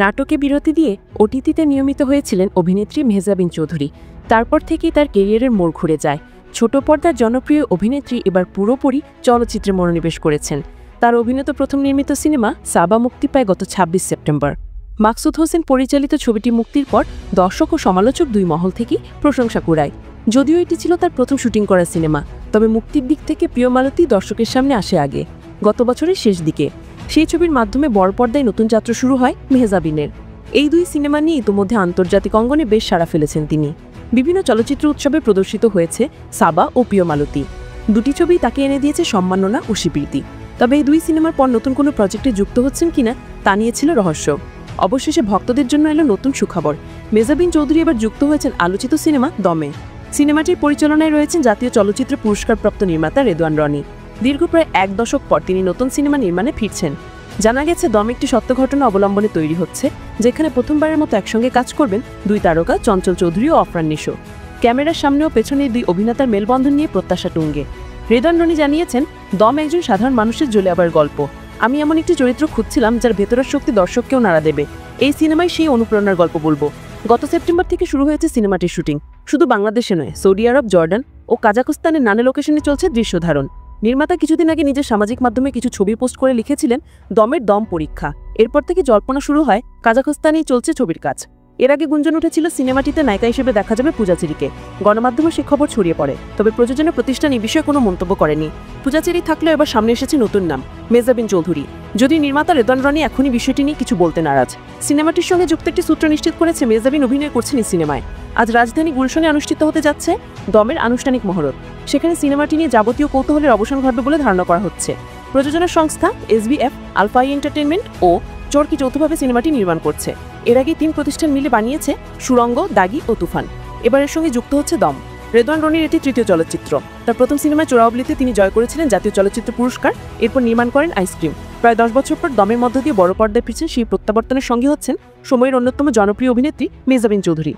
নাটকে বিরতি দিয়ে ওটিটিতে নিয়মিত হয়েছিলেন অভিনেত্রী মেহজাবিন চৌধুরী। তারপর থেকেই তার কেরিয়ারের মোড় ঘুরে যায়। ছোট পর্দার জনপ্রিয় অভিনেত্রী এবার পুরোপুরি চলচ্চিত্রে মনোনিবেশ করেছেন। তার অভিনীত প্রথম নির্মিত সিনেমা সাবা মুক্তি পায় গত ২৬ সেপ্টেম্বর। মাকসুদ হোসেন পরিচালিত ছবিটি মুক্তির পর দর্শক ও সমালোচক দুই মহল থেকেই প্রশংসা কুড়ায়। যদিও এটি ছিল তার প্রথম শুটিং করা সিনেমা, তবে মুক্তির দিক থেকে প্রিয়মালতী দর্শকের সামনে আসে আগে, গত বছরের শেষ দিকে। সেই ছবির মাধ্যমে বড় পর্দায় নতুন যাত্রা শুরু হয় মেহজাবিনের। এই দুই সিনেমা নিয়ে ইতিমধ্যে আন্তর্জাতিক অঙ্গনে বেশ সাড়া ফেলেছেন তিনি। বিভিন্ন চলচ্চিত্র উৎসবে প্রদর্শিত হয়েছে সাবা ও প্রিয়মালতী। দুটি ছবি তাকে এনে দিয়েছে সম্মাননা ও স্বীকৃতি। তবে এই দুই সিনেমার পর নতুন কোনো প্রজেক্টে যুক্ত হচ্ছেন কিনা তা নিয়ে ছিল রহস্য। অবশেষে ভক্তদের জন্য এলো নতুন সুখবর। মেহজাবিন চৌধুরী এবার যুক্ত হয়েছেন আলোচিত সিনেমা দমে। সিনেমাটির পরিচালনায় রয়েছেন জাতীয় চলচ্চিত্র পুরস্কারপ্রাপ্ত নির্মাতা রেদওয়ান রনি। দীর্ঘ প্রায় ১ দশক পর তিনি নতুন সিনেমা নির্মাণে ফিরছেন। জানা গেছে দম একটি সত্য ঘটনা অবলম্বনে তৈরি হচ্ছে, যেখানে প্রথমবারের মতো একসঙ্গে কাজ করবেন দুই তারকা চঞ্চল চৌধুরী ও অফরান নিশো। ক্যামেরার সামনে ও পেছনে দুই অভিনেতার মেলবন্ধন নিয়ে প্রত্যাশা তুঙ্গে। রেদওয়ান রনি জানিয়েছেন, দম একজন সাধারণ মানুষের জ্বলে আবার গল্প। আমি এমন একটি চরিত্র খুঁজছিলাম যার ভেতরের শক্তি দর্শককেও নাড়া দেবে। এই সিনেমায় সেই অনুপ্রেরণার গল্প বলবো। গত সেপ্টেম্বর থেকে শুরু হয়েছে সিনেমাটির শুটিং। শুধু বাংলাদেশে নয়, সৌদি আরব, জর্ডান ও কাজাখস্তানের নানা লোকেশনে চলছে দৃশ্যধারণ। নির্মাতা কিছুদিন আগে নিজের সামাজিক মাধ্যমে কিছু ছবি পোস্ট করে লিখেছিলেন, দমের দম পরীক্ষা। এরপর থেকে জল্পনা শুরু হয় কাজাখস্তানেই চলছে ছবির কাজ। এর আগে গুঞ্জন উঠেছিল সিনেমাটিতে নায়িকা হিসেবে দেখা যাবে পূজা চেরিকে। গণমাধ্যমে সে খবর ছড়িয়ে পড়ে, তবে প্রযোজনা প্রতিষ্ঠান এই বিষয়ে কোনো মন্তব্য করেনি। পূজা চেরি থাকলেও এবার সামনে এসেছে নতুন নাম, মেহজাবিন চৌধুরী। যদি নির্মাতা রেদওয়ান রনি এখনই বিষয়টি নিয়ে কিছু বলতে নারাজ। সিনেমাটির সঙ্গে যুক্ত একটি সূত্র নিশ্চিত করেছে মেহজাবিন অভিনয় করছেন এই সিনেমায়। আজ রাজধানী গুলশনে অনুষ্ঠিত হতে যাচ্ছে দমের আনুষ্ঠানিক মহরত। সেখানে সিনেমাটি নিয়ে যাবতীয় কৌতূহলের অবসান ঘটবে বলে ধারণা করা হচ্ছে। প্রযোজনা সংস্থা SBF, আলফা এন্টারটেইনমেন্ট ও চরকি যৌথভাবে সিনেমাটি নির্মাণ করছে। এর আগে ৩ প্রতিষ্ঠান মিলে বানিয়েছে সুরঙ্গ, দাগি ও তুফান। এবার এর সঙ্গে যুক্ত হচ্ছে দম। রেদওয়ান রনির এটি তৃতীয় চলচ্চিত্র। তার প্রথম সিনেমা চোরাওবলিতে তিনি জয় করেছিলেন জাতীয় চলচ্চিত্র পুরস্কার। এরপর নির্মাণ করেন আইসক্রিম। প্রায় ১০ বছর পর দমের মধ্য দিয়ে বড় পর্দায় ফিরছেন। সেই প্রত্যাবর্তনের সঙ্গে হচ্ছেন সময়ের অন্যতম জনপ্রিয় অভিনেত্রী মেহজাবিন চৌধুরী।